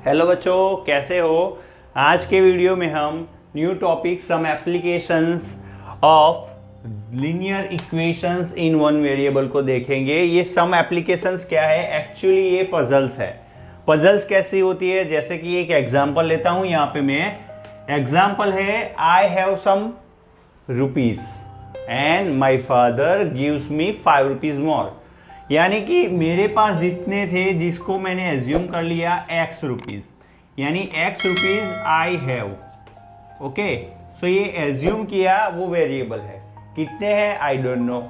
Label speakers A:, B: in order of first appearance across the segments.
A: Hello बच्चों, कैसे हो। आज के वीडियो में हम new topic some applications of linear equations in one variable को देखेंगे। ये सम एप्लीकेशंस क्या है, एक्चुअली ये पजल्स है। पजल्स कैसी होती है, जैसे कि एक एग्जांपल लेता हूं। यहाँ पे मैं एग्जांपल है, I have some rupees and my father gives me 5 rupees more. यानी कि मेरे पास जितने थे, जिसको मैंने एज्यूम कर लिया x रुपीज, यानी x rupees I have. Okay, so ये एज्यूम किया, वो वेरिएबल है। कितने हैं I don't know,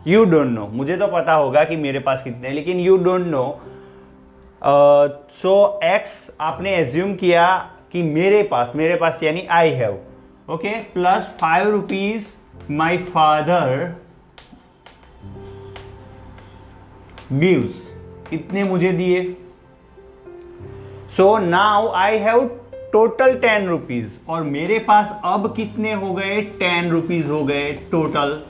A: you don't know. मुझे तो पता होगा कि मेरे पास कितने हैं, लेकिन you don't no. So x आपने एज्यूम किया कि मेरे पास यानी आई have. Okay, plus 5 rupees my father gives, इतने मुझे दिए। So now I have total 10 rupees, और मेरे पास अब कितने हो गए, 10 रुपीज हो गए टोटल।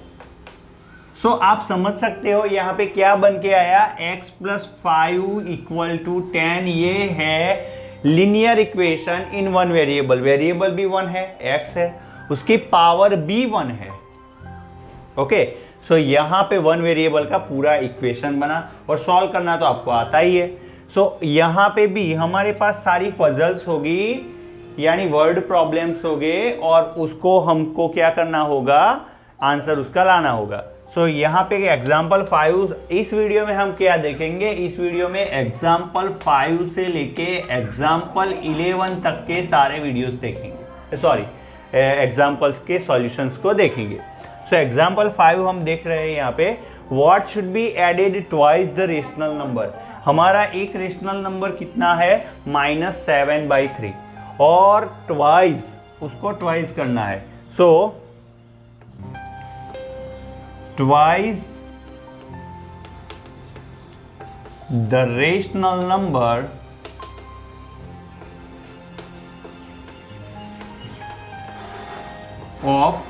A: सो आप समझ सकते हो यहां पे क्या बन के आया, x प्लस 5 इक्वल टू 10। ये है linear equation in one variable. Variable भी 1 है, x है, उसकी पावर भी 1 है। ओके, सो यहां पे 1 वेरिएबल का पूरा इक्वेशन बना, और सॉल्व करना तो आपको आता ही है। सो यहां पे भी हमारे पास सारी पजल्स होगी, यानी वर्ड प्रॉब्लम्स होंगे, और उसको हमको क्या करना होगा, आंसर उसका लाना होगा। सो यहां पे एग्जाम्पल 5, इस वीडियो में हम क्या देखेंगे, इस वीडियो में एग्जाम्पल 5 से लेके एग्जाम्पल 11 तक के सारे वीडियोस देखेंगे, सॉरी एग्जाम्पल्स के सॉल्यूशंस को देखेंगे। सो एग्जाम्पल 5 हम देख रहे हैं यहाँ पे, what should be added twice the rational number. हमारा एक रेशनल नंबर कितना है, -7/3, और ट्वाइस, उसको ट्वाइस करना है। So twice the rational number of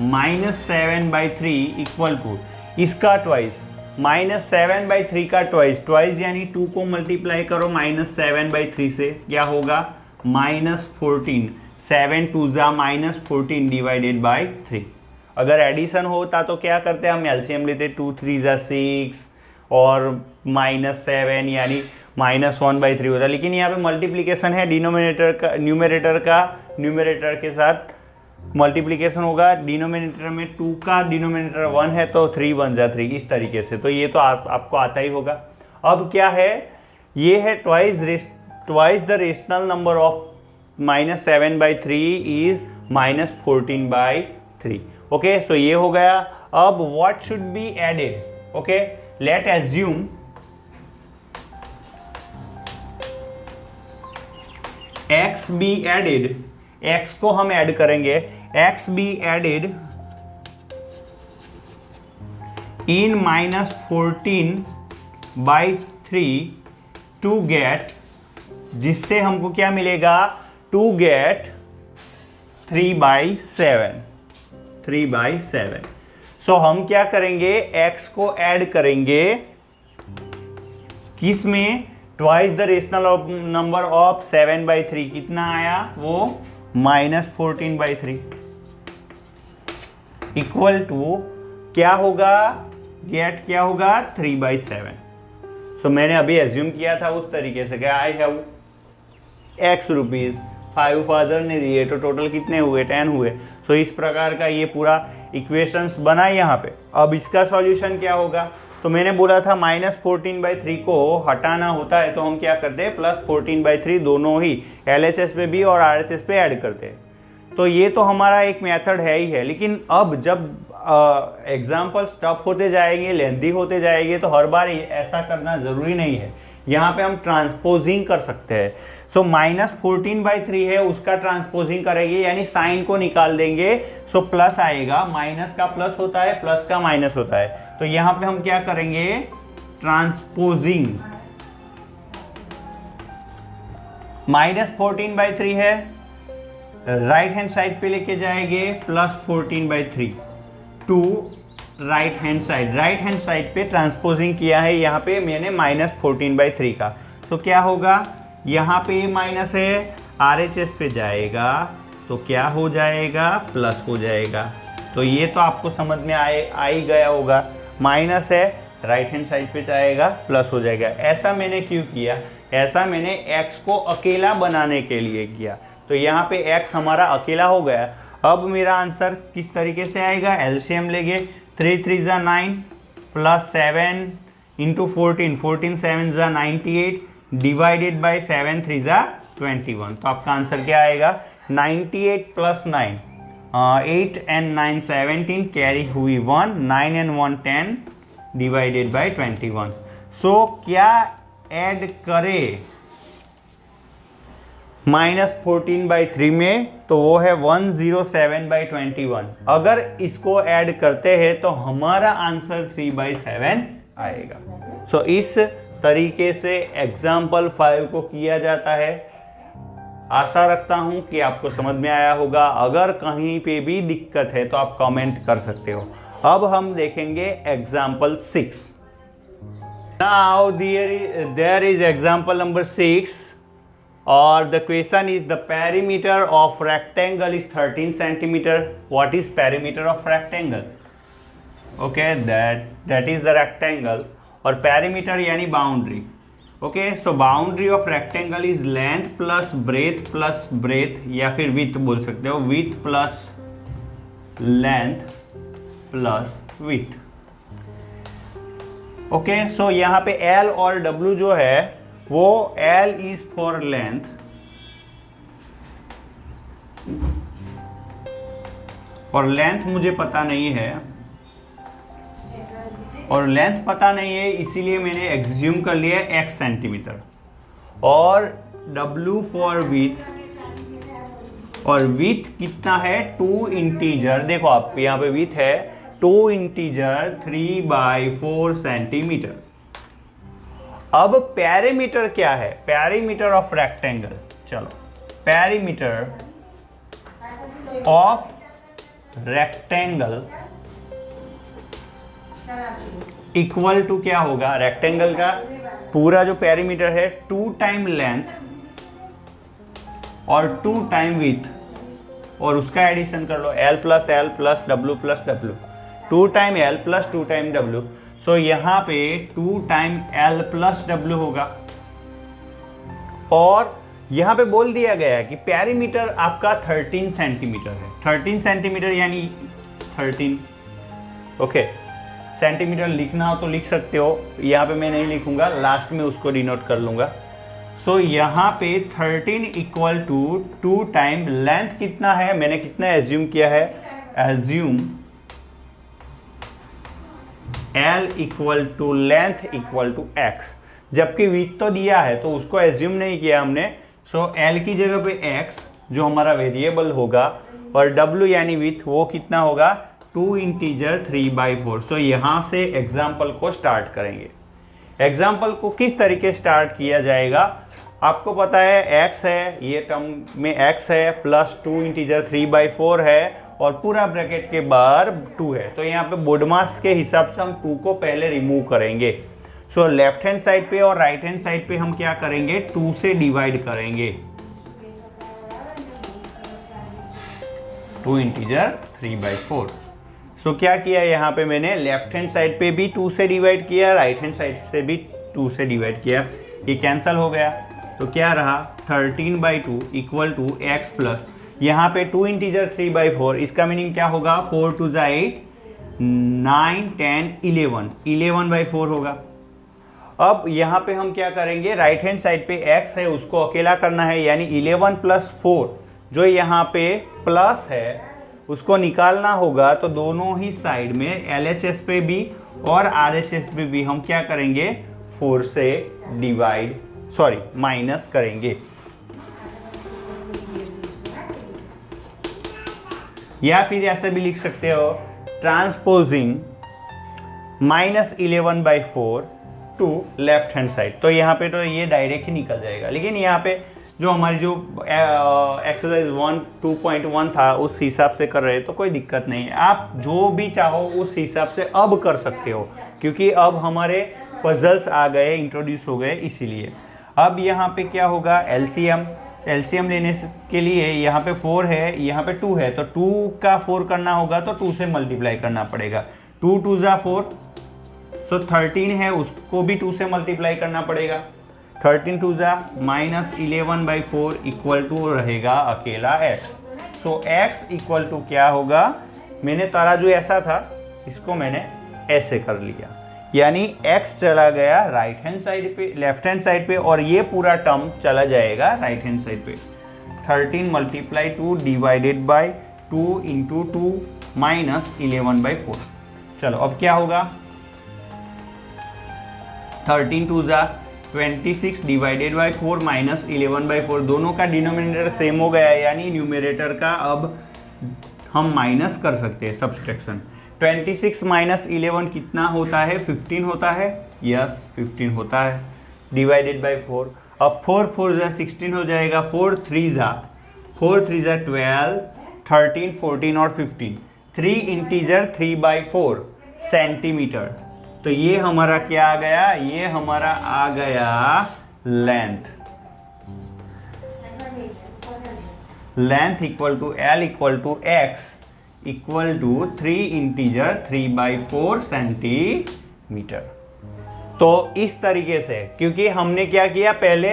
A: -7/3 equal to, इसका ट्वाइस, -7/3 का ट्वाइस यानी 2 को मल्टीप्लाई करो -7/3 से, क्या होगा, -14। 7 2 जा -14 डिवाइडेड बाई 3। अगर एडिशन होता तो क्या करते, हम एलसीएम लेते, 2 3 जा 6 और -7 यानी -1/3 होता। लेकिन यहाँ पे मल्टीप्लीकेशन है, डिनोमिनेटर का न्यूमरेटर के साथ मल्टीप्लिकेशन होगा। डिनोमिनेटर में 2 का डिनोमिनेटर 1 है, तो 3 1 जा 3, इस तरीके से। तो ये तो आपको आता ही होगा। अब क्या है, ये है twice the rational number of -7/3 is -14/3। Okay, so ये हो गया। अब what should be added, okay, let assume x be added, x को हम ऐड करेंगे, x be added in -14/3 to get, जिससे हमको क्या मिलेगा, टू गेट 3/7। सो हम क्या करेंगे, x को ऐड करेंगे किस में, twice the rational number of 7/3, कितना आया वो, -14/3 इक्वल टू क्या होगा, गेट क्या होगा, 3/7। सो मैंने अभी एज्यूम किया था उस तरीके से, क्या I have x rupees, 5 father ने दिए, तो टोटल कितने हुए, 10 हुए। सो इस प्रकार का ये पूरा इक्वेशंस बना यहाँ पे। अब इसका सॉल्यूशन क्या होगा, तो मैंने बोला था -14/3 को हटाना होता है, तो हम क्या करते हैं, +14/3 दोनों ही LHS पे भी और RHS पे ऐड करते हैं। तो ये तो हमारा एक मेथड है ही है। लेकिन अब जब एग्जाम्पल्स टफ होते जाएंगे, लेंथी होते जाएंगे, तो हर बार ऐसा करना ज़रूरी नहीं है। यहाँ पे हम ट्रांसपोजिंग कर सकते हैं। सो -14/3 है, उसका ट्रांसपोजिंग करेंगे, यानी साइन को निकाल देंगे। सो प्लस आएगा, माइनस का प्लस होता है, प्लस का माइनस होता है। तो यहाँ पे हम क्या करेंगे, ट्रांसपोजिंग, -14/3 है, राइट हैंड साइड पे लेके जाएंगे, +14/3 टू राइट हैंड साइड पे ट्रांसपोजिंग किया है यहाँ पे मैंने -14/3 का। सो क्या होगा, यहाँ पे माइनस है, RHS पे जाएगा तो क्या हो जाएगा, प्लस हो जाएगा। तो ये तो आपको समझ में आ ही गया होगा, माइनस है, राइट हैंड साइड पे जाएगा प्लस हो जाएगा। ऐसा मैंने क्यों किया, ऐसा मैंने x को अकेला बनाने के लिए किया। तो यहाँ पे x हमारा अकेला हो गया। अब मेरा आंसर किस तरीके से आएगा, एलसीएम लेंगे, 3 3 ज़ा 9 प्लस 7 इंटू 14, 14 7 ज़ा 98 डिवाइडेड बाई 7 3 ज़ा 21। तो आपका आंसर क्या आएगा, 98 प्लस 9, 8 एंड 9 17, कैरी हुई 1, 9 एंड 1 10 डिवाइडेड बाई 21। सो क्या ऐड करें -14/3 में, तो वो है 107/21। अगर इसको ऐड करते हैं तो हमारा आंसर 3/7 आएगा। सो इस तरीके से एग्जाम्पल 5 को किया जाता है। आशा रखता हूं कि आपको समझ में आया होगा। अगर कहीं पे भी दिक्कत है तो आप कमेंट कर सकते हो। अब हम देखेंगे example 6। Now there is example number 6 और the question is the perimeter of rectangle is 13 centimeter. What is perimeter of rectangle? Okay, that is the rectangle और perimeter यानी boundary. Okay, so boundary of rectangle is length plus breadth या फिर width बोल सकते हो, width plus length plus width. Okay, so यहाँ पे L और W जो है वो L is for length और लेंथ मुझे पता नहीं है, और लेंथ पता नहीं है इसीलिए मैंने एग्ज्यूम कर लिया x सेंटीमीटर, और W फॉर विथ, और विथ कितना है 2 इंटीजर, देखो आप यहाँ पे विथ है 2 इंटीजर 3/4 सेंटीमीटर। अब पेरीमीटर क्या है, पेरीमीटर ऑफ रेक्टेंगल, चलो perimeter of rectangle equal to क्या होगा, रेक्टेंगल का पूरा जो पेरीमीटर है 2 टाइम लेंथ और 2 टाइम विथ, और उसका एडिशन कर लो L plus W 2 time L plus 2 time W। सो यहाँ पे 2 टाइम L प्लस W होगा, और यहाँ पे बोल दिया गया है कि पेरीमीटर आपका 13 सेंटीमीटर है। 13 सेंटीमीटर यानी 13, ओके। सेंटीमीटर लिखना हो तो लिख सकते हो, यहाँ पे मैं नहीं लिखूंगा, लास्ट में उसको डिनोट कर लूंगा। सो यहाँ पे 13 इक्वल टू 2 टाइम लेंथ कितना है, मैंने कितना एज्यूम किया है, assume L equal to length equal to x, जबकि विथ तो दिया है तो उसको एज्यूम नहीं किया हमने। सो L की जगह पे x जो हमारा वेरिएबल होगा, और W यानी विथ वो कितना होगा 2 इंटीजर 3/4। सो यहाँ से एग्जाम्पल को स्टार्ट करेंगे। एग्जाम्पल को किस तरीके स्टार्ट किया जाएगा, आपको पता है x है, ये टर्म में x है, प्लस 2 इंटीजर 3/4 है, और पूरा ब्रैकेट के बाहर 2 है। तो यहाँ पे बोडमास के हिसाब से हम 2 को पहले रिमूव करेंगे। सो लेफ्ट हैंड साइड पे और राइट हैंड साइड पे हम क्या करेंगे, 2 से डिवाइड करेंगे, 2 इंटीजर 3/4। सो क्या किया यहाँ पे मैंने, लेफ्ट हैंड साइड पे भी 2 से डिवाइड किया, राइट हैंड साइड से भी 2 से डिवाइड किया, ये कैंसल हो गया। तो क्या रहा 13/2 इक्वल टू x प्लस, यहाँ पे 2 इंटीजर 3/4, इसका मीनिंग क्या होगा, 4 2 ज़ा 8, 9 10 11, 11/4 होगा। अब यहाँ पे हम क्या करेंगे, राइट हैंड साइड पे x है उसको अकेला करना है, यानी 11 प्लस 4 जो यहाँ पे प्लस है उसको निकालना होगा। तो दोनों ही साइड में LHS पे भी और RHS पे भी हम क्या करेंगे, 4 से माइनस करेंगे, या फिर ऐसे भी लिख सकते हो transposing -11/4 to left hand side. तो यहाँ पे तो ये डायरेक्ट ही निकल जाएगा, लेकिन यहाँ पे जो हमारी जो एक्सरसाइज 2.1 था उस हिसाब से कर रहे तो कोई दिक्कत नहीं है। आप जो भी चाहो उस हिसाब से अब कर सकते हो, क्योंकि अब हमारे पजल्स आ गए, इंट्रोड्यूस हो गए, इसीलिए। अब यहाँ पे क्या होगा, एलसीएम। एलसीएम लेने के लिए यहाँ पे 4 है, यहाँ पे 2 है, तो 2 का 4 करना होगा तो 2 से मल्टीप्लाई करना पड़ेगा। 2 2 जा 4, सो 13 है, उसको भी 2 से मल्टीप्लाई करना पड़ेगा। 13 2 जा -11/4 इक्वल टू रहेगा अकेला x। So x equal to क्या होगा, मैंने तराजू ऐसा था, इसको मैंने ऐसे कर लिया, यानी x चला गया राइट हैंड साइड पे, लेफ्ट हैंड साइड पे, और ये पूरा टर्म चला जाएगा राइट हैंड साइड पे। 13 × 2 डिवाइडेड बाय 2 × 2 -11/4। चलो अब क्या होगा, 13 2 जा 26 डिवाइडेड बाय 4 -11/4। दोनों का डिनोमिनेटर सेम हो गया है, यानी न्यूमरेटर का अब हम माइनस कर सकते हैं, सब्सट्रैक्शन। 26 - 11 कितना होता है, 15 होता है, यस 15 होता है, डिवाइडेड बाय 4। अब 4 4 जा 16 हो जाएगा, 4 3 जा 12, 13 14 और 15, 3 इंटीजर 3/4 सेंटीमीटर। तो ये हमारा क्या आ गया, ये हमारा आ गया length. Length equal to L equal to X equal to 3 integer 3/4 centimetre. तो इस तरीके से, क्योंकि हमने क्या किया, पहले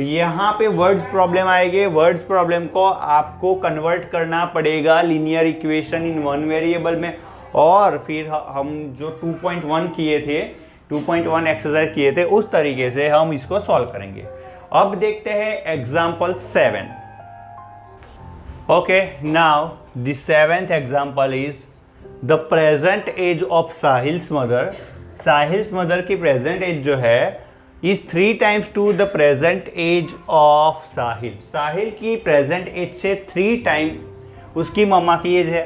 A: यहाँ पे वर्ड्स प्रॉब्लम आएगी, वर्ड्स प्रॉब्लम को आपको कन्वर्ट करना पड़ेगा linear equation in one variable में, और फिर हम जो 2.1 किए थे, 2.1 एक्सरसाइज किए थे, उस तरीके से हम इसको सॉल्व करेंगे। अब देखते हैं example 7। Okay, now the 7th example is the present age of Sahil's mother. Sahil's mother की प्रेजेंट एज जो है is 3 times to the present age of Sahil. Sahil की प्रेजेंट एज से 3 टाइम उसकी मम्मा की एज है।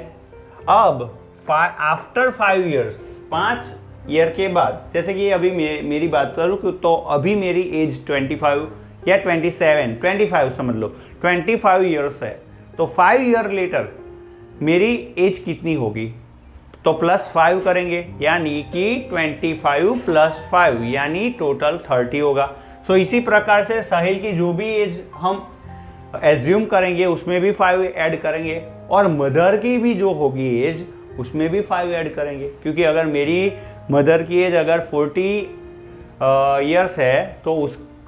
A: अब आफ्टर 5 ईयर्स, 5 ईयर के बाद, जैसे कि अभी मेरी बात करूँ तो अभी मेरी एज 25 या 25 समझ लो, 25 ईयर्स है, तो 5 ईयर लेटर मेरी एज कितनी होगी, तो +5 करेंगे, यानी कि 25 + 5 यानी टोटल 30 होगा। सो इसी प्रकार से साहिल की जो भी एज हम एज्यूम करेंगे उसमें भी 5 ऐड करेंगे, और मदर की भी जो होगी एज उसमें भी 5 ऐड करेंगे, क्योंकि अगर मेरी मदर की एज अगर 40 ईयर्स है तो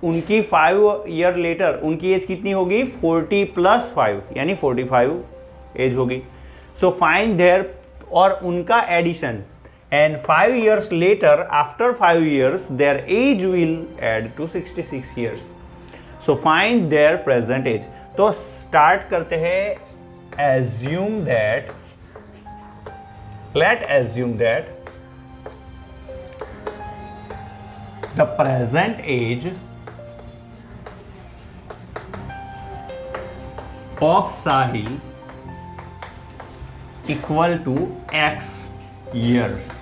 A: उनकी 5 ईयर लेटर उनकी एज कितनी होगी, 40 + 5 यानी 45 एज होगी। सो फाइंड देयर, और उनका addition, and 5 years later, after 5 years their age will add to 66 years. So find their present age. तो स्टार्ट करते हैं, assume that, let's assume that the present age of Sahil equal to X years,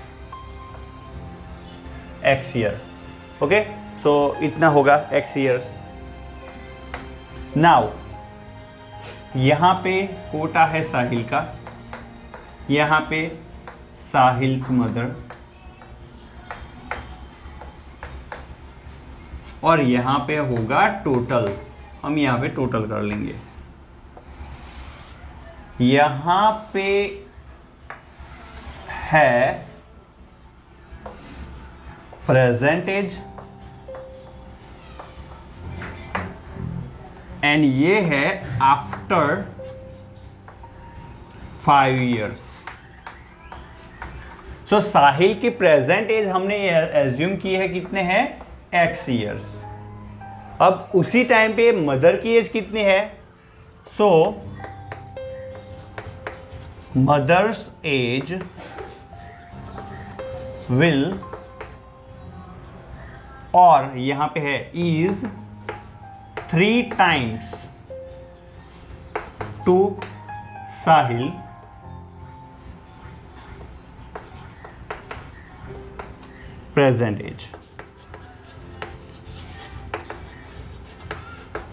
A: X year, okay, so इतना होगा X years। now यहाँ पे कोटा है साहिल का, यहाँ पे साहिल्स मदर, और यहां पे होगा टोटल, हम यहां पे टोटल कर लेंगे। यहां पे है प्रेजेंट एज, एंड ये है आफ्टर 5 ईयर्स। सो साहिल की प्रेजेंट एज हमने एज्यूम की है कितने हैं, X ईयर्स। अब उसी टाइम पे मदर की एज कितनी है, सो मदर्स एज विल, और यहां पे है is 3 times to Sahil present age.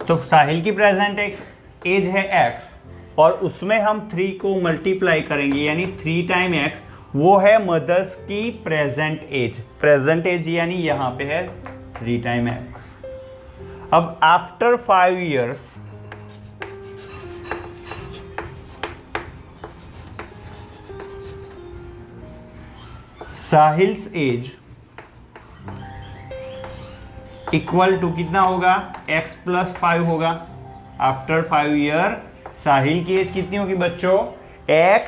A: तो साहिल की प्रेजेंट एज है X, और उसमें हम 3 को मल्टीप्लाई करेंगे, यानी 3 टाइम X, वो है मदर्स की प्रेजेंट एज। प्रेजेंट एज यानी यहां पे है 3 टाइम X। अब after 5 years Sahil's age equal to कितना होगा, x + 5 होगा। आफ्टर 5 ईयर साहिल की एज कितनी होगी बच्चों, x,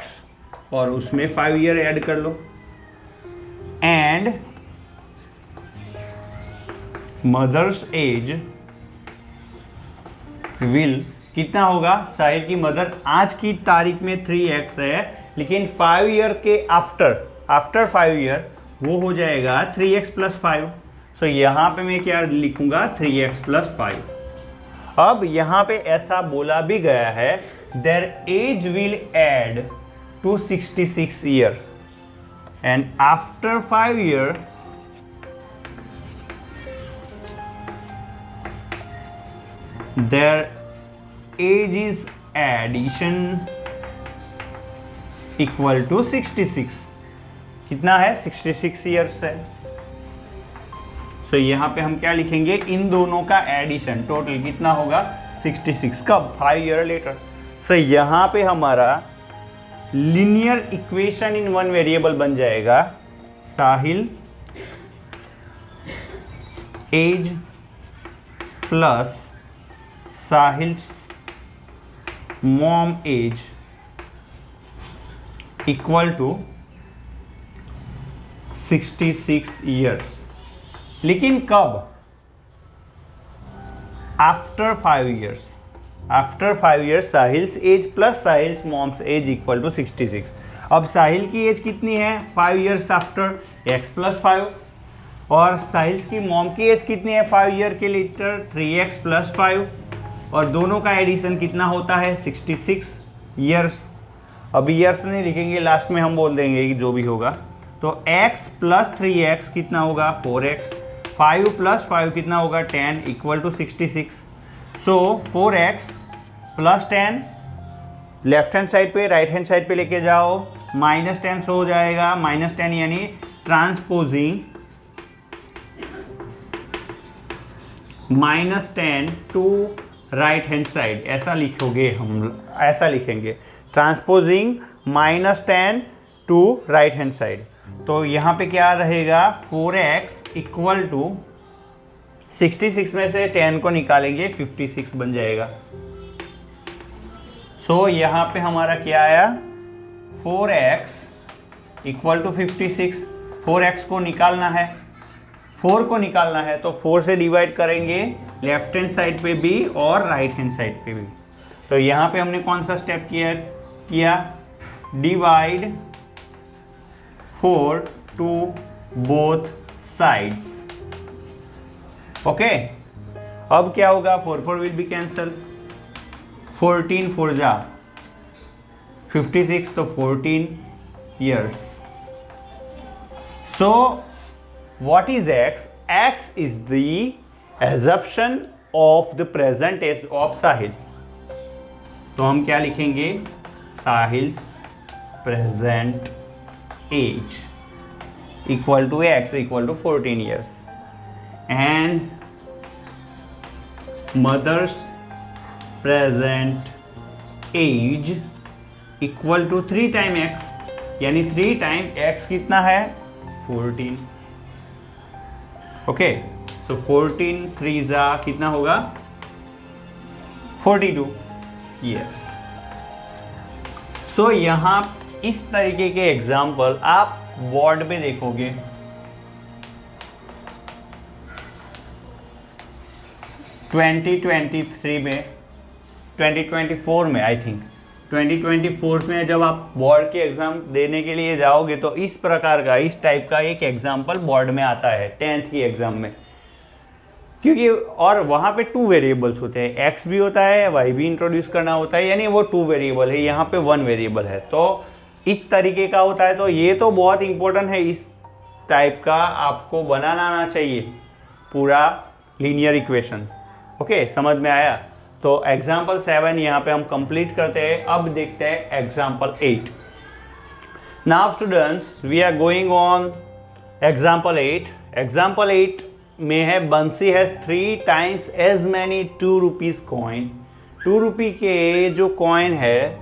A: और उसमें 5 ईयर ऐड कर लो। एंड मदर्स एज विल कितना होगा, साहिल की मदर आज की तारीख में 3x है, लेकिन 5 ईयर के आफ्टर 5 ईयर वो हो जाएगा 3x + 5। सो यहां पे मैं क्या लिखूंगा, 3x + 5। अब यहां पे ऐसा बोला भी गया है, their age will add to 66 years and after 5 years their age is addition equal to 66। कितना है, 66 years है। सो यहां पे हम क्या लिखेंगे, इन दोनों का एडिशन टोटल कितना होगा, 66। कब, 5 year लेटर। सो यहां पे हमारा linear equation in one variable बन जाएगा, Sahil age plus Sahil's mom age equal to 66 years। लेकिन कब, after 5 years। After 5 years Sahil's age plus Sahil's mom's age equal to 66। अब साहिल की एज कितनी है, 5 years आफ्टर, x + 5, और साहिल्स की मॉम की एज कितनी है 5 ईयर के लेटर, 3x + 5, और दोनों का एडिशन कितना होता है, 66 years। अब ईयर्स नहीं लिखेंगे, लास्ट में हम बोल देंगे कि जो भी होगा। तो x + 3x कितना होगा, 4x, 5 + 5 कितना होगा, 10 equal to 66। So 4x + 10 left hand side पे, राइट हैंड साइड पे लेके जाओ, -10 हो जाएगा, -10 यानी transposing -10 to right hand side, ऐसा लिखोगे, हम ऐसा लिखेंगे, transposing -10 to right hand side. तो यहाँ पे क्या रहेगा, 4x इक्वल टू 66 में से 10 को निकालेंगे, 56 बन जाएगा। सो यहाँ पे हमारा क्या आया, 4x इक्वल टू 56। 4x को निकालना है, 4 को निकालना है, तो 4 से डिवाइड करेंगे लेफ्ट हैंड साइड पे भी और राइट हैंड साइड पे भी। तो यहाँ पे हमने कौन सा स्टेप किया, divide 4 to both sides. Okay, अब क्या होगा, 4 विल बी कैंसल, 14 4 जा 56, तो 14 years। So what is x? X is the assumption of the present age of साहिल। तो हम क्या लिखेंगे, Sahil's present age equal to x equal to 14 years and mother's present age equal to 3 time x, यानी 3 time x कितना है, 14। Okay, सो 14 3 जा कितना होगा, 42 years। सो यहां इस तरीके के एग्जाम्पल आप बोर्ड में देखोगे, ट्वेंटी 2024 में, आई थिंक 2024 में जब आप बोर्ड के एग्जाम देने के लिए जाओगे तो इस प्रकार का, इस टाइप का एक एग्जाम्पल बोर्ड में आता है 10th की एग्जाम में। क्योंकि और वहाँ पे 2 वेरिएबल्स होते हैं, x भी होता है, y भी इंट्रोड्यूस करना होता है, यानी वो 2 वेरिएबल है, यहाँ पे 1 वेरिएबल है। तो इस तरीके का होता है। तो ये तो बहुत इंपॉर्टेंट है, इस टाइप का आपको बनाना आना चाहिए पूरा लीनियर इक्वेशन। ओके, समझ में आया? तो एग्जाम्पल 7 यहाँ पे हम कंप्लीट करते हैं। अब देखते हैं example 8। Now students, we are going on example 8। Example 8 में है Bansi has 3 times as many 2 rupees coin. 2 rupee के जो कॉइन है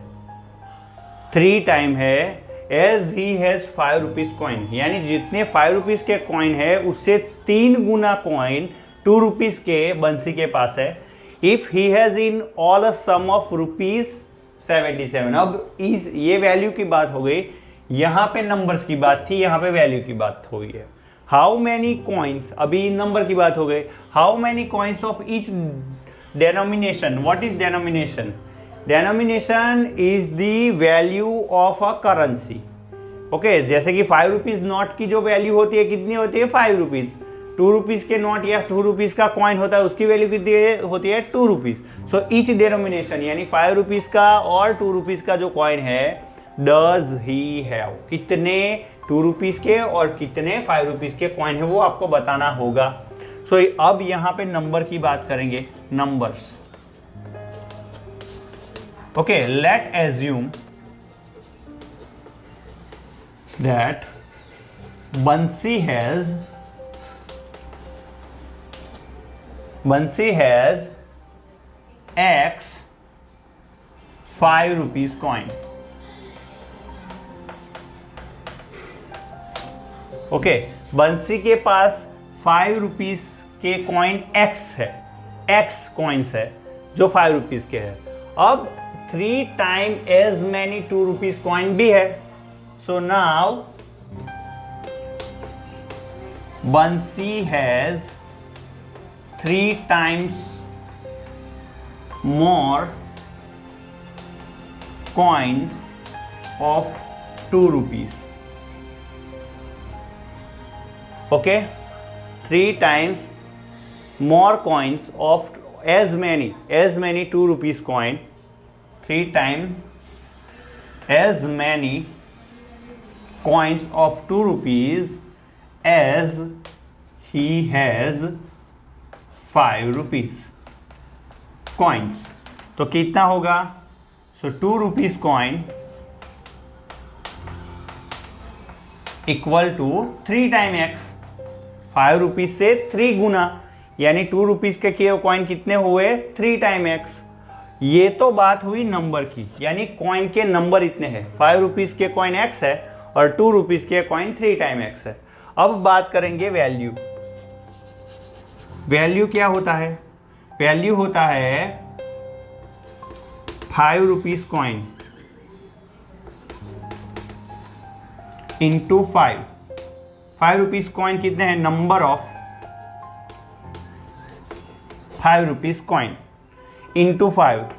A: 3 टाइम है as he has 5 rupees coin, यानी जितने 5 rupees के कॉइन है उससे 3 गुना कॉइन 2 rupees के बंसी के पास है। If he has in all a sum of ₹77। अब ये वैल्यू की बात हो गई, यहाँ पे नंबर्स की बात थी, यहाँ पे वैल्यू की बात हो गई है। हाउ मैनी कॉइन्स, अभी नंबर की बात हो गई। How many coins of each denomination. What is denomination? Denomination is the value of a currency. Okay, जैसे कि 5 rupees नोट की जो वैल्यू होती है कितनी होती है? 5 rupees। 2 rupees के नोट या 2 rupees का कॉइन होता है उसकी वैल्यू कितनी होती है? 2 rupees। सो ईच डेनोमिनेशन यानी 5 rupees का और 2 rupees का जो कॉइन है, डज ही हैव, कितने 2 rupees के और कितने 5 rupees के कॉइन है वो आपको बताना होगा। सो अब यहां पे नंबर की बात करेंगे, numbers. Okay, let assume that Bansi has X 5 rupees coin. Okay, Bansi के पास 5 rupees के कॉइन X है, X कॉइन्स है जो 5 rupees के है। अब 3 times as many 2 rupees coin भी है। So now Bansi has 3 times more coins of 2 rupees. Okay, 3 times more coins of as many 2 rupees coin, 3 times as many coins of 2 rupees as he has 5 rupees coins। तो कितना होगा? So 2 rupees coin equal to 3 times x, 5 rupees से 3 गुना, यानी 2 rupees के coin कितने हुए? 3 times x। ये तो बात हुई नंबर की, यानी कॉइन के नंबर इतने हैं। 5 rupees के कॉइन x है और 2 rupees के कॉइन 3 times x है। अब बात करेंगे वैल्यू। वैल्यू क्या होता है? वैल्यू होता है 5 rupees coin into 5 rupees coin कितने हैं? Number of 5 rupees coin into 5,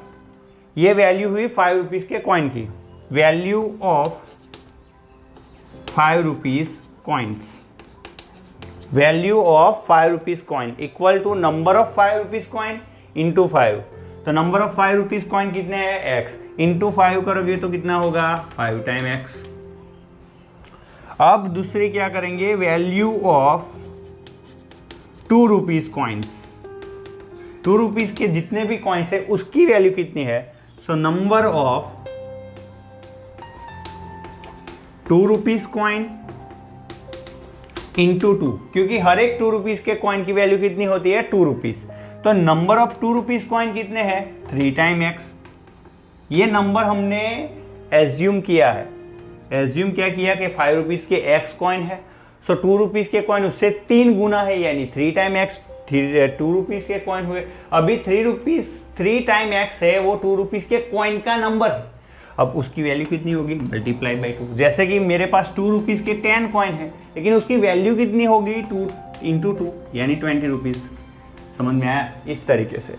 A: ये वैल्यू हुई 5 rupees के कॉइन की। Value of 5 rupees coins, value of 5 rupees coin equal to number of 5 rupees coin into 5। तो नंबर ऑफ 5 rupees कॉइन कितने हैं? x into 5 करोगे तो कितना होगा? 5 times x। अब दूसरी क्या करेंगे? Value of 2 rupees coins. 2 rupees के जितने भी कॉइन्स है उसकी वैल्यू कितनी है? So number of 2 rupees coin into 2, क्योंकि हर एक 2 rupees के कॉइन की वैल्यू कितनी होती है? 2 rupees। तो नंबर ऑफ 2 rupees कॉइन कितने हैं? 3 times x। ये नंबर हमने एज्यूम किया है। एज्यूम क्या किया कि 5 rupees के x कॉइन है, सो 2 rupees के कॉइन उससे 3 गुना है, यानी 3 times x 2 rupees के कॉइन हुए। अभी 3 times x है, वो 2 rupees के कॉइन का नंबर है। अब उसकी वैल्यू कितनी होगी? Multiply by 2। जैसे कि मेरे पास 2 rupees के 10 कॉइन है, लेकिन उसकी वैल्यू कितनी होगी? 2 इंटू 2 यानी 20 rupees। समझ में आया? इस तरीके से।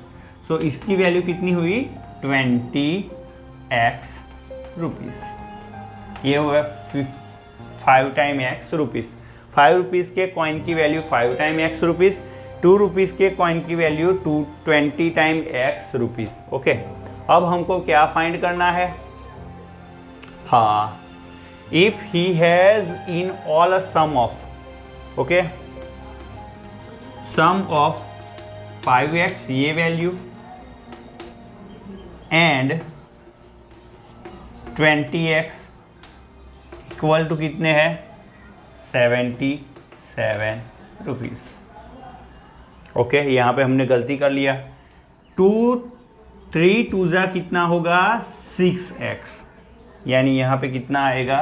A: सो इसकी वैल्यू कितनी हुई? 20x rupees. ये हुआ 5 times x रुपीस। 5 rupees के कॉइन की value 5 times x rupees, 2 rupees के कॉइन की value 20 times x rupees. Okay, अब हमको क्या फाइंड करना है? हाँ, if he has in all a sum of, okay, sum of 5x ये value and 20x equal to कितने हैं? 77 रुपीस। ओके, यहाँ पे हमने गलती कर लिया। 3 2 जा कितना होगा 6x, यानी यहाँ पे कितना आएगा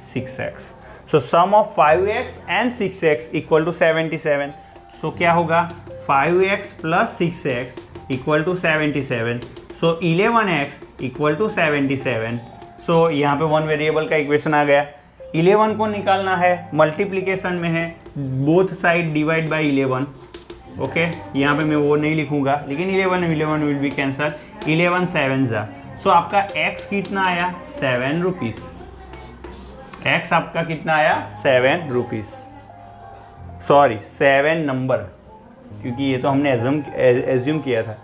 A: 6x। So sum of 5x and 6x equal to 77। So क्या होगा 5x plus 6x equal to 77। So 11x equal to 77। So यहाँ पे वन वेरिएबल का इक्वेशन आ गया। 11 को निकालना है, मल्टीप्लिकेशन में है, both side divide by 11। Okay, यहाँ पे मैं वो नहीं लिखूंगा, लेकिन 11 विल बी कैंसल। 11 7 जा। सो आपका x कितना आया 7 रुपीज़। x आपका कितना आया 7 रुपीज़, सॉरी 7 नंबर, क्योंकि ये तो हमने एज्यूम किया था।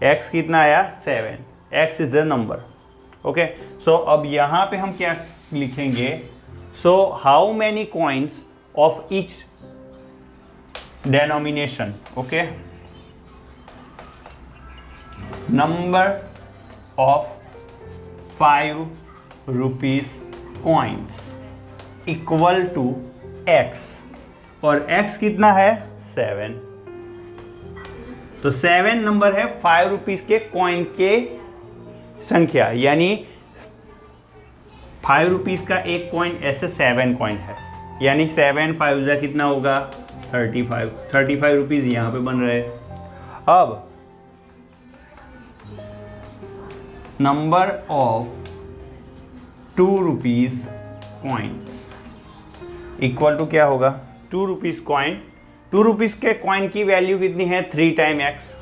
A: x कितना आया 7, x is the number. Okay, so अब यहाँ पे हम क्या लिखेंगे, so how many coins of each denomination. Okay, number of 5 rupees coins equal to x, और x कितना है 7। तो 7 नंबर है 5 रुपीज के कॉइन के संख्या, यानी 5 रुपीज का एक कॉइन ऐसे 7 कॉइन है, यानी 7 5 जा कितना होगा 35 रुपीज यहाँ पे बन रहे हैं। अब number of 2 rupees coins equal to क्या होगा 2 रुपीज कॉइन। 2 रुपीज के कॉइन की वैल्यू कितनी है 3 टाइम x।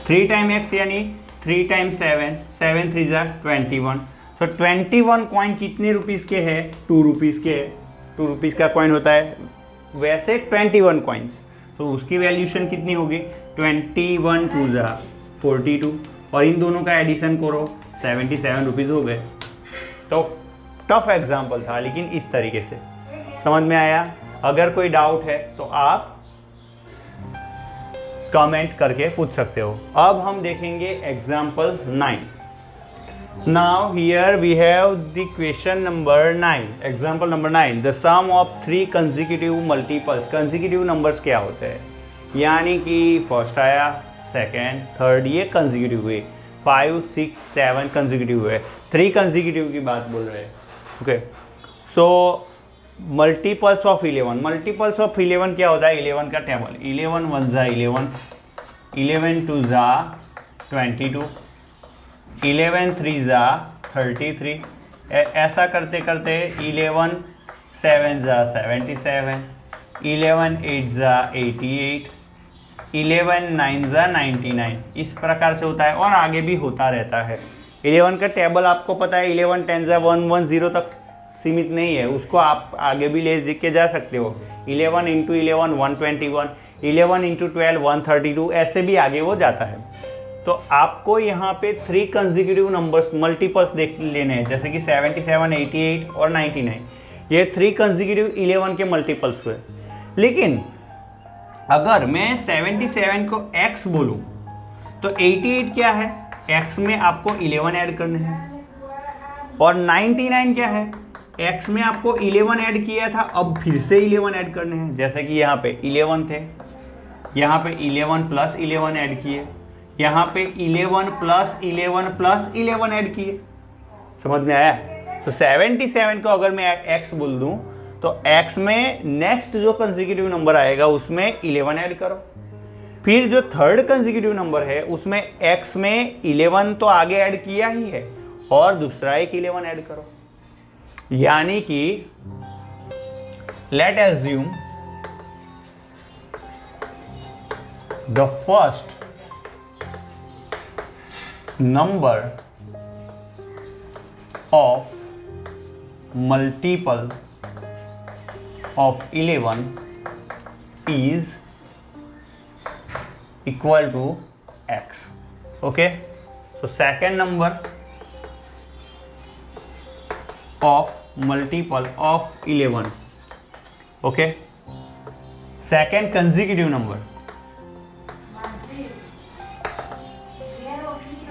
A: 3 टाइम x यानी 3 टाइम 7, 7 3 जा 21। तो 21 कॉइन कितने रुपीस के हैं 2 रुपीस के। 2 रुपीस का कॉइन होता है वैसे 21 कॉइन्स, तो उसकी वैल्यूशन कितनी होगी 21 2 जा 42, और इन दोनों का एडिशन करो 77 रुपीज़ हो गए। तो टफ एग्जाम्पल था, लेकिन इस तरीके से समझ में आया। अगर कोई डाउट है तो आप कमेंट करके पूछ सकते हो। अब हम देखेंगे example 9। Now here we have the question number 9, example number 9। The sum of 3 consecutive multiples. Consecutive numbers क्या होते हैं, यानी कि फर्स्ट आया, सेकेंड, थर्ड, ये कंसेक्यूटिव हुए, 5 6 7 कंसेक्यूटिव हुए, 3 कंसेक्यूटिव की बात बोल रहे हैं। Okay, so multiples of 11। Multiples of 11 क्या होता है 11 का टेबल। 11 1 जा 11, 11 2 जा 22, 11 3 जा 33। ऐसा करते करते 11 7 जा 77, 11 8 जा 88, 11 9 जा 99। इस प्रकार से होता है और आगे भी होता रहता है। 11 का टेबल आपको पता है 11 10 जा 110 तक सीमित नहीं है, उसको आप आगे भी ले के जा सकते हो। 11 इंटू 11 121, 11 इंटू 12 132, ऐसे भी आगे वो जाता है। तो आपको यहाँ पे 3 कंसेक्यूटिव नंबर्स मल्टीपल्स देख लेने हैं, जैसे कि 77 88 और 99। ये 3 कंसेक्यूटिव 11 के मल्टीपल्स हुए। लेकिन अगर मैं 77 को x बोलूँ तो 88 क्या है, x में आपको 11 ऐड करने हैं, और 99 क्या है, x में आपको 11 ऐड किया था, अब फिर से 11 ऐड करने हैं। जैसे कि यहाँ पे 11 थे, यहाँ पे 11 प्लस 11 ऐड किए, यहाँ पे 11 प्लस 11 प्लस 11 ऐड किए। समझ में आया। तो 77 को अगर मैं x बोल दूँ तो x में नेक्स्ट जो कंसेक्यूटिव नंबर आएगा उसमें 11 ऐड करो, फिर जो थर्ड कंसेक्यूटिव नंबर है उसमें x में 11 तो आगे ऐड किया ही है और दूसरा एक 11 ऐड करो। यानी कि late assume the first number of multiple of 11 is equal to x. Okay, so second number of multiple of 11. Okay, second consecutive number,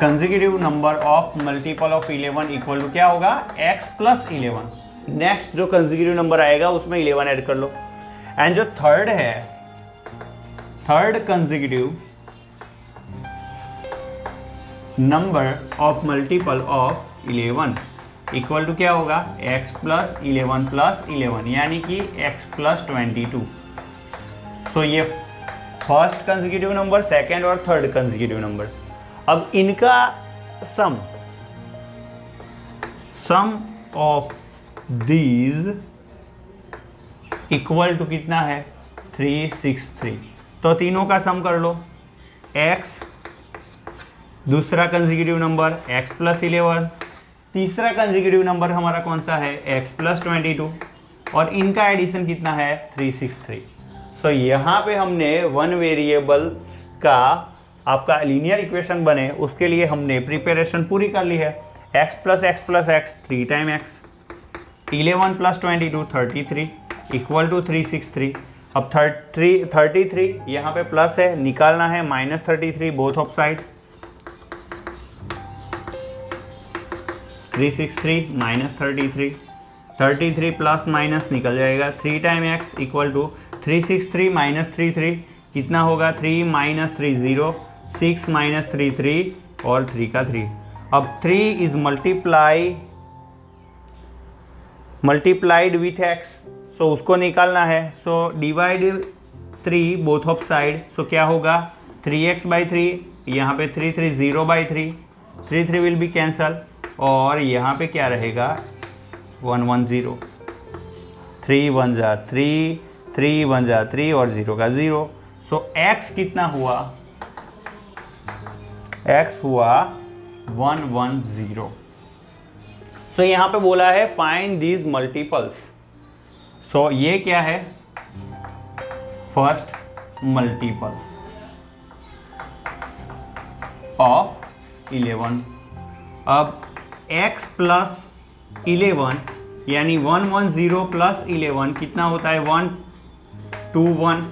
A: consecutive number of multiple of 11 equal to क्या होगा x plus 11। Next जो consecutive number आएगा उसमें 11 add कर लो। And जो third है third consecutive number of multiple of 11 equal to क्या होगा, x प्लस 11 यानी कि x प्लस 22। सो ये फर्स्ट कंसेक्यूटिव नंबर, सेकेंड और थर्ड कंसेक्यूटिव नंबर्स। अब इनका सम ऑफ दीज इक्वल टू कितना है, 363। तो तीनों का सम कर लो, x दूसरा कंसेक्यूटिव नंबर x प्लस 11, तीसरा कंसेक्यूटिव नंबर हमारा कौन सा है, x प्लस 22, और इनका एडिशन कितना है, 363। सो यहाँ पे हमने वन वेरिएबल का आपका लीनियर इक्वेशन बने उसके लिए हमने प्रिपरेशन पूरी कर ली है। x plus x 3 time x, 11 plus 22 33 equal to 363। अब 33 यहाँ पे प्लस है, निकालना है -33 both of side, 363 -33 plus minus निकल जाएगा, 3 टाइम x इक्वल टू 363 -33 कितना होगा, 3 - 3 0, 6 - 3 3 और 3 का 3। अब 3 is multiplied with x, so उसको निकालना है। So divide 3 both of side, so क्या होगा 3x/3, यहाँ पे 3 3 0/3, 3 3 विल बी कैंसल, और यहाँ पे क्या रहेगा 1 1 0, 3 1 जा 3, 3 1 जा 3 और 0 का 0। सो x कितना हुआ, x हुआ 110। सो यहाँ पे बोला है फाइंड दीज मल्टीपल्स। सो ये क्या है, फर्स्ट मल्टीपल ऑफ 11। अब x प्लस 11 यानी 110 प्लस 11 कितना होता है, 121,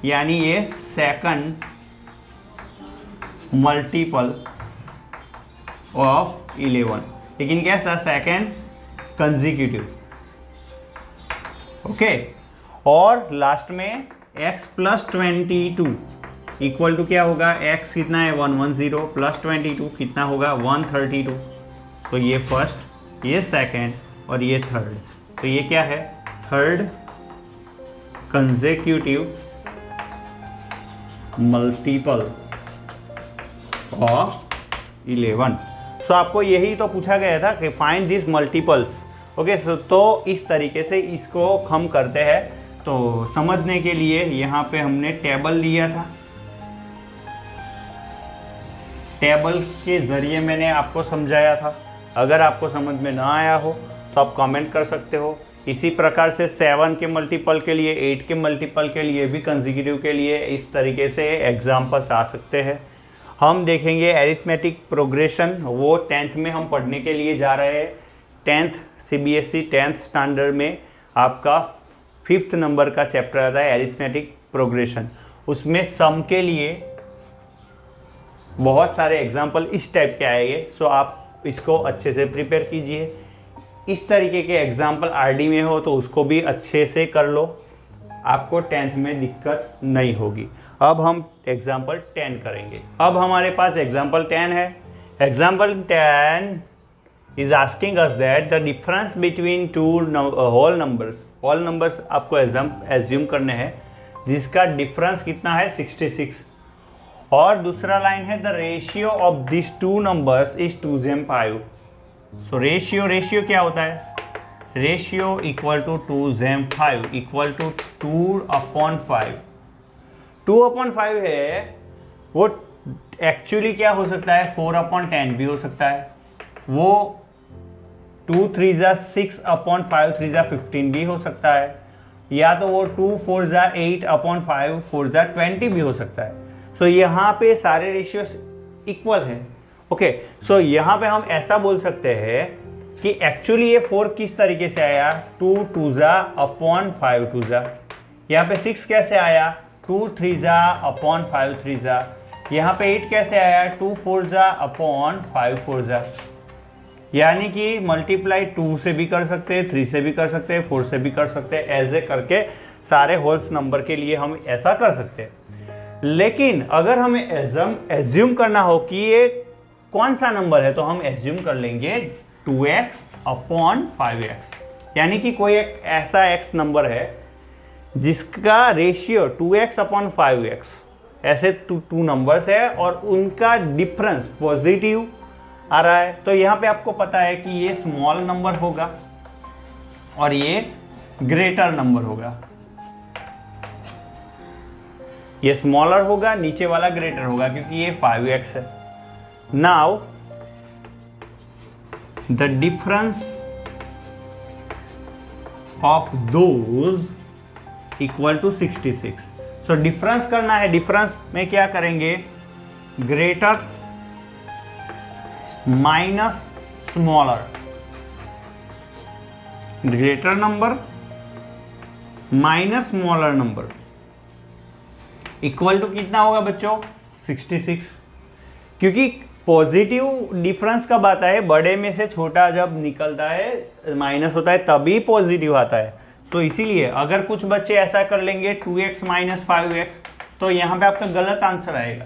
A: यानी ये सेकंड मल्टीपल ऑफ 11, लेकिन कैसा, सेकंड कंसेक्यूटिव। ओके, और लास्ट में x प्लस 22 इक्वल टू क्या होगा, x कितना है 110 प्लस 22 कितना होगा 132। तो ये फर्स्ट, ये सेकंड और ये थर्ड, तो ये क्या है, थर्ड कंसेक्यूटिव मल्टीपल ऑफ 11। सो आपको यही तो पूछा गया था कि फाइंड दिस मल्टीपल्स। ओके, तो इस तरीके से इसको हम करते हैं। तो समझने के लिए यहाँ पे हमने टेबल लिया था, टेबल के जरिए मैंने आपको समझाया था। अगर आपको समझ में ना आया हो तो आप कमेंट कर सकते हो। इसी प्रकार से 7 के मल्टीपल के लिए, 8 के मल्टीपल के लिए भी, कंसेक्यूटिव के लिए इस तरीके से एग्जाम्पल्स आ सकते हैं। हम देखेंगे एरिथमेटिक प्रोग्रेशन, वो 10th में हम पढ़ने के लिए जा रहे हैं। 10th CBSE 10th स्टैंडर्ड में आपका 5th नंबर का चैप्टर आता है एरिथमेटिक प्रोग्रेशन। उसमें सम के लिए बहुत सारे एग्जाम्पल इस टाइप के आएंगे। सो आप इसको अच्छे से प्रिपेयर कीजिए। इस तरीके के एग्जाम्पल RD में हो तो उसको भी अच्छे से कर लो, आपको 10th में दिक्कत नहीं होगी। अब हम एग्जाम्पल 10 करेंगे। अब हमारे पास एग्जाम्पल 10 है। Example 10 is asking us that the difference between two whole numbers आपको एज्यूम करने हैं जिसका डिफरेंस कितना है 66। और दूसरा लाइन है the ratio of this two numbers is 2/5। So ratio क्या होता है, ratio equal to 2/5 equal to 2/5। 2/5 है वो एक्चुअली क्या हो सकता है 4/10 भी हो सकता है, वो 2 3 जा 6/5 3 जा 15 भी हो सकता है, या तो वो 2 4 जा 8/5 4 जा 20 भी हो सकता है। सो यहाँ पे सारे रेशियोस इक्वल है। ओके, सो यहाँ पे हम ऐसा बोल सकते हैं कि एक्चुअली ये 4 किस तरीके से आया, 2 2 जा अपॉन 5 2 जा। यहाँ पे 6 कैसे आया, 2 3 जा अपॉन 5 3 जा। यहाँ पे 8 कैसे आया, 2 4 जा अपॉन 5 4 जा। यानी कि मल्टीप्लाई 2 से भी कर सकते हैं, 3 से भी कर सकते हैं, 4 से भी कर सकते हैं। ऐसे करके सारे होल्स नंबर के लिए हम ऐसा कर सकते हैं। लेकिन अगर हमें एज्यूम करना हो कि ये कौन सा नंबर है, तो हम एज्यूम कर लेंगे 2x अपॉन 5x, यानी कि कोई एक ऐसा x नंबर है जिसका रेशियो 2x अपॉन 5x, ऐसे टू नंबर्स है और उनका डिफरेंस पॉजिटिव आ रहा है। तो यहाँ पे आपको पता है कि ये स्मॉल नंबर होगा और ये ग्रेटर नंबर होगा। ये स्मॉलर होगा, नीचे वाला ग्रेटर होगा, क्योंकि ये 5x है। Now the difference of those equal to 66। So difference करना है। डिफरेंस में क्या करेंगे, greater minus smaller, greater number minus smaller number equal to कितना होगा बच्चों, 66। क्योंकि पॉजिटिव डिफरेंस कब आता है, बड़े में से छोटा जब निकलता है, माइनस होता है, तभी पॉजिटिव आता है। तो इसीलिए अगर कुछ बच्चे ऐसा कर लेंगे 2x माइनस 5x, तो यहाँ पे आपका गलत आंसर आएगा।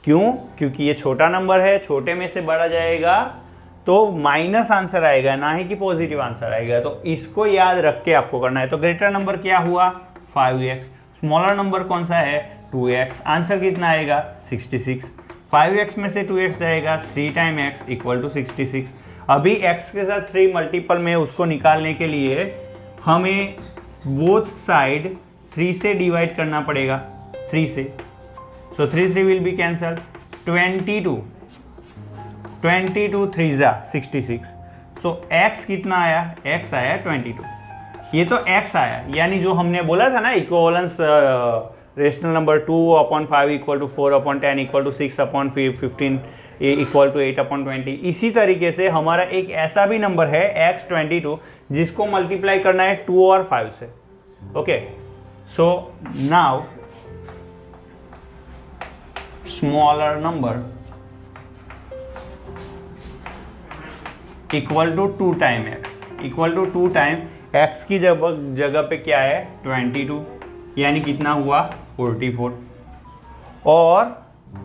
A: क्यों? क्योंकि ये छोटा नंबर है, छोटे में से बड़ा जाएगा तो माइनस आंसर आएगा, ना ही कि पॉजिटिव आंसर आएगा। तो इसको याद रख के आपको करना है। तो ग्रेटर नंबर क्या हुआ, 5x, स्मॉलर नंबर कौन सा है, 2x, आंसर कितना आएगा, 66। 5x में से 2x जाएगा, 3 टाइम x इक्वल टू 66। अभी x के साथ 3 मल्टीपल में उसको निकालने के लिए हमें बोथ साइड 3 से डिवाइड करना पड़ेगा, 3 से। सो 3 विल बी कैंसल, 22 3 जा 66। सो x कितना आया, x आया 22। ये तो x आया, यानी जो हमने बोला था ना equivalence rational number 2/5 equal to 4/10 equal to 6/15 equal to 8/20। इसी तरीके से हमारा एक ऐसा भी नंबर है x 22 जिसको मल्टीप्लाई करना है 2 और 5 से। Okay, so now smaller number equal to 2 time x, equal to 2 time x की जगह पे क्या है, 22, यानी कितना हुआ, 44। और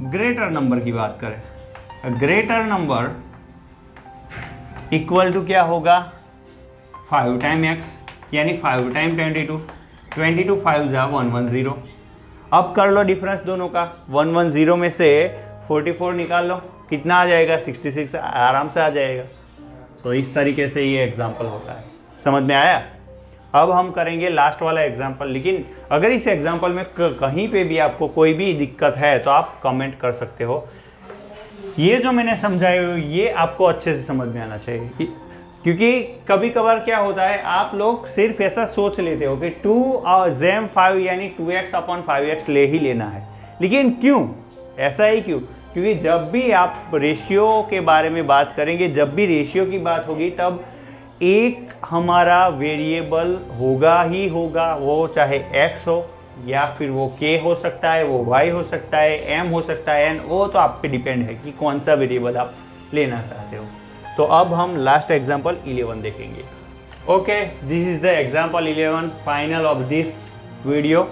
A: ग्रेटर नंबर की बात करें, ग्रेटर नंबर इक्वल टू क्या होगा, 5 टाइम x, यानी 5 टाइम 22, 22 5 जा 110। अब कर लो डिफरेंस दोनों का, 110 में से 44 निकाल लो, कितना आ जाएगा, 66 आराम से आ जाएगा। तो इस तरीके से ये एग्जाम्पल होता है। समझ में आया? अब हम करेंगे लास्ट वाला एग्जाम्पल। लेकिन अगर इस एग्जाम्पल में कहीं पे भी आपको कोई भी दिक्कत है तो आप कमेंट कर सकते हो। ये जो मैंने समझाया ये आपको अच्छे से समझ में आना चाहिए, क्योंकि कभी कभार क्या होता है, आप लोग सिर्फ ऐसा सोच लेते हो कि 2/5 यानी 2x/5x ले ही लेना है। लेकिन क्यों, ऐसा ही क्यों? क्योंकि जब भी आप रेशियो के बारे में बात करेंगे, जब भी रेशियो की बात होगी, तब एक हमारा वेरिएबल होगा ही होगा, वो चाहे x हो या फिर वो k हो सकता है, वो y हो सकता है, m हो सकता है, n, वो तो आप पे डिपेंड है कि कौन सा वेरिएबल आप लेना चाहते हो। तो अब हम लास्ट एग्जांपल 11 देखेंगे। Okay, this is the example 11 final of this video.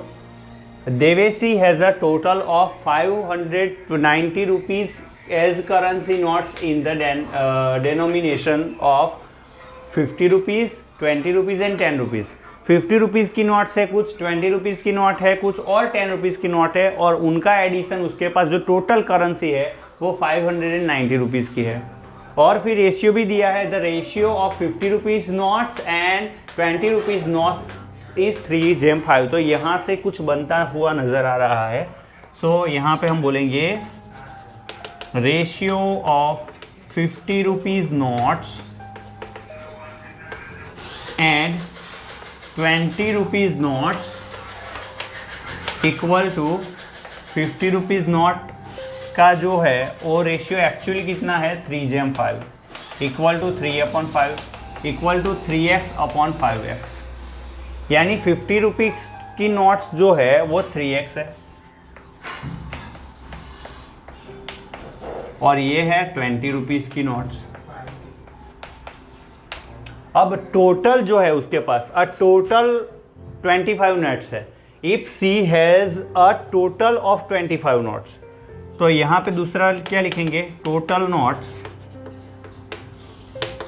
A: Devesi has a total of 590 rupees as currency notes in the denomination of 50 rupees, 20 rupees and 10 rupees। 50 rupees की नोट है कुछ, 20 रुपीज़ की note है कुछ, और 10 rupees की note है, और उनका एडिशन उसके पास जो टोटल करेंसी है वो 590 रुपीज़ की है। और फिर रेशियो भी दिया है, the ratio of 50 rupees notes and 20 rupees notes is 3:5। तो यहाँ से कुछ बनता हुआ नज़र आ रहा है। सो यहाँ पे हम बोलेंगे ratio of 50 rupees notes and 20 rupees notes equal to 50 rupees note का जो है वो रेशियो एक्चुअली कितना है, 3:5 equal to 3/5 equal to 3x/5x, यानी 50 रुपीज़ की नोट्स जो है वो 3x है और ये है 20 रुपीज़ की नोट्स। अब टोटल जो है उसके पास टोटल 25 नोट्स है, if she has a total of 25 notes, तो यहाँ पे दूसरा क्या लिखेंगे, टोटल नोट्स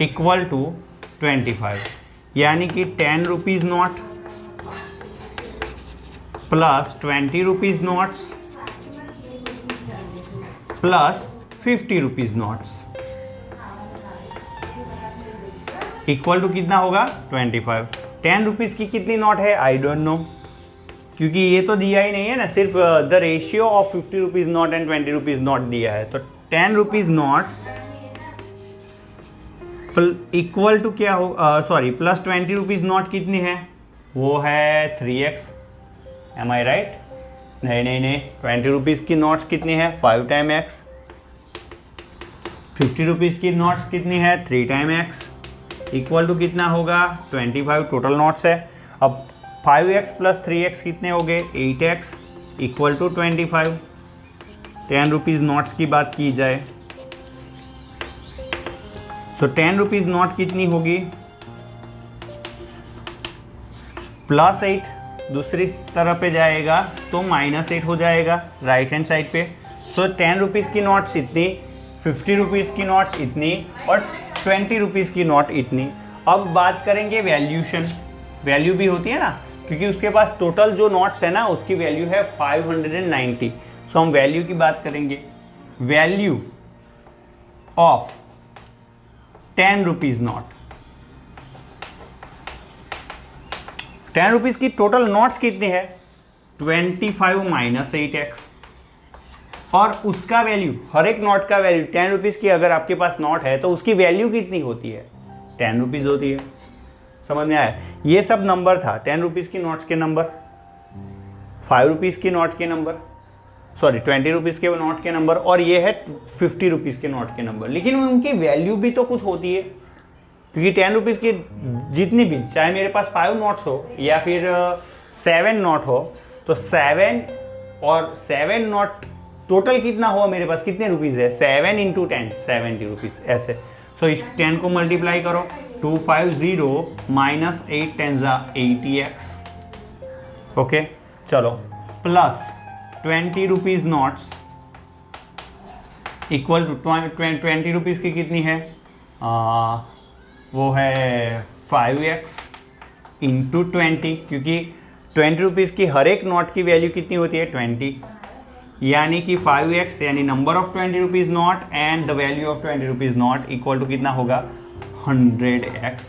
A: इक्वल टू 25, यानी कि 10 rupees note plus 20 rupees notes plus 50 rupees notes equal to कितना होगा 25। 10 रुपीज़ की कितनी नोट है आई डोंट नो, क्योंकि ये तो दिया ही नहीं है ना, सिर्फ the ratio of 50 rupees note and 20 rupees note दिया है। तो 10 रुपीज़ नोट्स इक्वल टू क्या हो, सॉरी प्लस 20 रुपीज़ नोट कितनी है, वो है 3x। एम आई राइट? नहीं, 20 रुपीज़ की नोट्स कितनी है, 5 टाइम x। 50 रुपीज़ की नोट्स कितनी है, 3 टाइम x इक्वल टू कितना होगा 25 टोटल नोट्स है। अब 5x प्लस 3x कितने हो गए 8x equal to 25। 10 rupees notes की बात की जाए, सो 10 रुपीज़ नोट कितनी होगी, प्लस 8, दूसरी तरफ पे जाएगा तो -8 हो जाएगा राइट हैंड साइड पे। सो 10 रुपीज़ की नोट्स इतनी, 50 रुपीज़ की नोट्स इतनी और 20 रुपीज़ की नोट इतनी। अब बात करेंगे वैल्यूशन, वैल्यू भी होती है ना, क्योंकि उसके पास टोटल जो नोट्स है ना उसकी वैल्यू है 590। सो हम वैल्यू की बात करेंगे, value of 10 rupees note, 10 rupees की टोटल नोट्स कितनी है 25 माइनस 8x, और उसका वैल्यू, हर एक नोट का वैल्यू 10 रुपीज़ की अगर आपके पास नोट है तो उसकी वैल्यू कितनी होती है 10 रुपीज़ होती है। समझ में आया? ये सब नंबर था 10 रुपीज़ की नोट्स के नंबर, 5 रुपीज़ की नोट के नंबर, सॉरी 20 रुपीज़ के नोट के नंबर, और ये है 50 रुपीज़ के नोट के नंबर। लेकिन उनकी वैल्यू भी तो कुछ होती है, क्योंकि 10 रुपीज़ की जितनी भी, चाहे मेरे पास 5 नोट्स हो या फिर 7 नोट हो, तो 7 और 7 नोट टोटल कितना हुआ मेरे पास, कितने रुपीज़ है, 7 इंटू 10 70 रुपीज़ ऐसे। सो इस 10 को मल्टीप्लाई करो, 250 माइनस 8 10 80x, ओके चलो, plus 20 rupees notes equal to 20 rupees की कितनी है, वो है 5x इंटू 20, क्योंकि 20 रुपीज़ की हर एक नोट की वैल्यू कितनी होती है 20, यानी कि 5x यानी number of 20 rupees note and the value of 20 rupees note equal to कितना होगा 100x,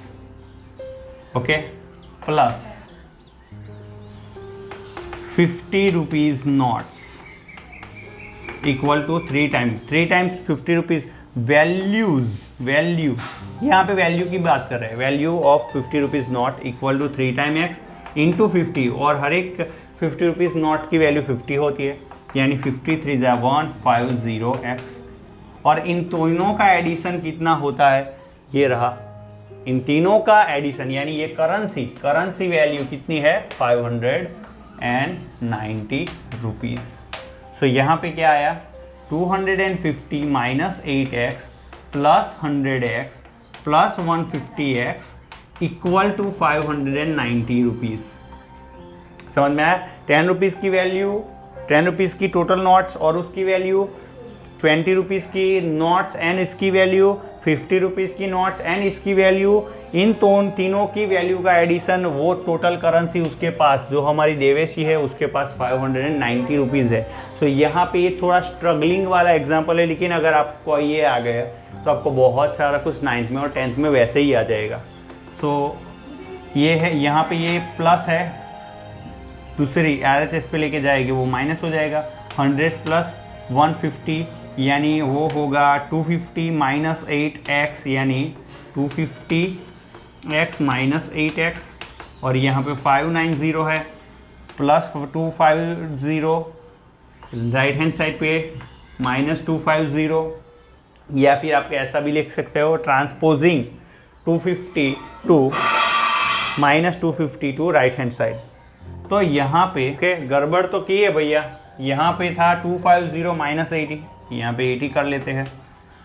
A: okay, plus 50 rupees notes equal to 3 times 50 rupees. Value यहाँ पे वैल्यू की बात कर रहे हैं, value of 50 rupees note equal to 3 time x into 50, और हर एक 50 रुपीज़ नोट की वैल्यू 50 होती है, यानी 53 × 150x, और इन तीनों का एडिशन कितना होता है, ये रहा इन तीनों का एडिशन, यानी ये करेंसी वैल्यू कितनी है 590 रुपीज़। सो यहाँ पे क्या आया 250 minus 8x plus 100x plus 150x equal to 590 rupees. समझ में आया? 10 रुपीज़ की वैल्यू, 10 रुपीज़ की टोटल नोट्स और उसकी वैल्यू, 20 रुपीज़ की नोट्स एंड इसकी वैल्यू, 50 रुपीज़ की नोट्स एंड इसकी वैल्यू, इन तीनों की वैल्यू का एडिशन, वो टोटल करेंसी उसके पास, जो हमारी देवेशी है उसके पास 590 रुपीज़ है। सो यहाँ पे ये थोड़ा स्ट्रगलिंग वाला एग्जांपल है, लेकिन अगर आपको ये आ गया तो आपको बहुत सारा कुछ 9th में और 10th में वैसे ही आ जाएगा। सो ये है, यहाँ पे ये प्लस है, दूसरी RHS पे लेके जाएगी वो माइनस हो जाएगा, 100 प्लस 150 यानी वो होगा 250 माइनस 8x यानी 250x माइनस 8x, और यहाँ पे 590 है प्लस 250 राइट हैंड साइड पे माइनस 250, या फिर आप ऐसा भी लिख सकते हो transposing 250 to minus 250 to right hand side. तो यहाँ पे गड़बड़ तो की है भैया, यहाँ पे था 250 माइनस 80, यहाँ पे 80 कर लेते हैं।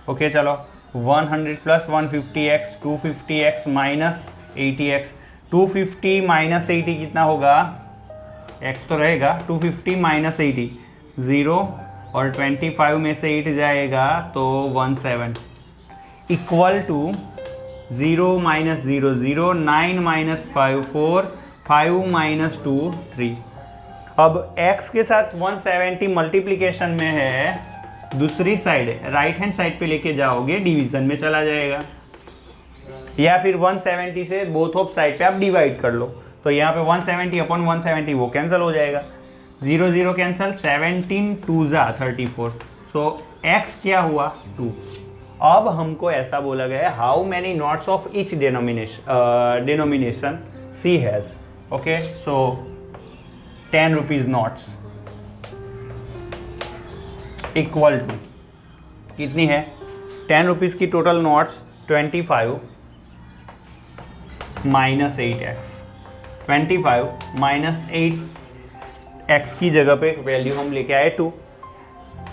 A: ओके चलो, 100 plus 150x 250x minus 80x, 250 minus 80 कितना होगा x तो रहेगा 250 माइनस 80 0 और 25 में से 8 जाएगा तो 17 equal to 0 minus 0 0 9 minus 5 4 5 minus 2 3। अब x के साथ 170 मल्टीप्लीकेशन में है, दूसरी साइड राइट हैंड साइड पे लेके जाओगे डिवीजन में चला जाएगा, या फिर 170 से बोथ ऑफ साइड पे आप डिवाइड कर लो तो यहाँ पे 170 अपॉन 170 वो कैंसिल हो जाएगा, 0 0 कैंसिल, 17 2 जा 34। सो x क्या हुआ 2। अब हमको ऐसा बोला गया है how many notes of each denomination C has. Okay, so 10 rupees notes equal to कितनी है, 10 रुपीज की total notes 25 minus 8x, 25 minus 8x की जगह पे वैल्यू हम लेके आए 2,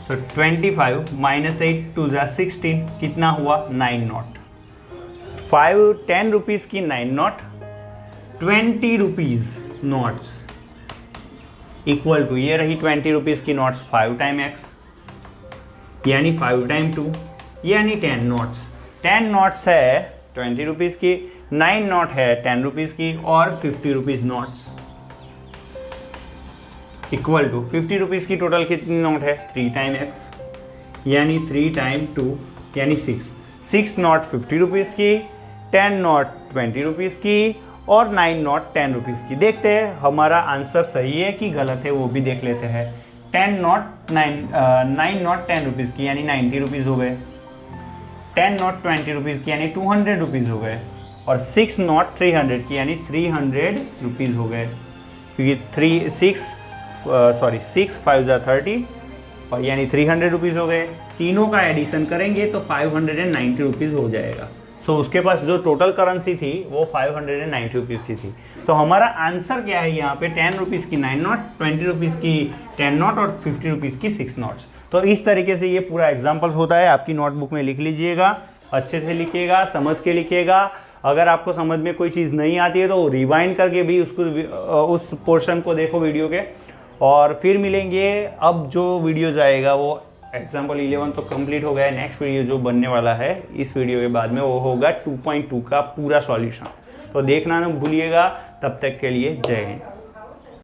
A: सो 25 माइनस 8 2 जा 16, कितना हुआ 9 नोट। 10 रुपीज की 9 note, 20 rupees notes equal to ये रही 20 रुपीज की नोट्स 5 टाइम x यानी 5 टाइम 2 यानी 10 नोट्स। 10 नोट्स है 20 रुपीज की, 9 नोट है 10 रुपीज की और 50 rupees notes equal to 50 rupees की टोटल कितनी नोट है 3 टाइम x यानी 3 टाइम 2 यानी 6 नोट 50 रुपीज की, 10 नोट 20 रुपीज की और 9 नोट 10 रुपीज की। देखते हैं हमारा आंसर सही है कि गलत है, वो भी देख लेते हैं। 9 नोट 10 रुपीज की यानी 90 रुपीज हो गए, 10 नोट 20 रुपीज की यानी 200 रुपीज हो गए और 6 नोट 300 की यानी 300 रुपीज हो गए, क्योंकि 6 5 जा 30 और यानी 300 रुपीज हो गए। तीनों का एडिशन करेंगे तो 590 रुपीज हो जाएगा। सो उसके पास जो टोटल करेंसी थी वो 590 रुपीज़ की थी। तो हमारा आंसर क्या है यहाँ पे 10 रुपीज़ की 9 नोट, 20 रुपीज़ की 10 नोट और 50 रुपीज़ की 6 नोट्स। तो इस तरीके से ये पूरा एग्जाम्पल्स होता है, आपकी नोटबुक में लिख लीजिएगा, अच्छे से लिखिएगा, समझ के लिखिएगा। अगर आपको समझ में कोई चीज़ नहीं आती है तो रिवाइंड करके भी उसको उस पोर्शन को देखो वीडियो के, और फिर मिलेंगे। अब जो वीडियो जाएगा वो एग्जाम्पल 11 तो कंप्लीट हो गया है, नेक्स्ट वीडियो जो बनने वाला है इस वीडियो के बाद में वो होगा 2.2 का पूरा सॉल्यूशन। तो देखना ना भूलिएगा। तब तक के लिए जय हिंद।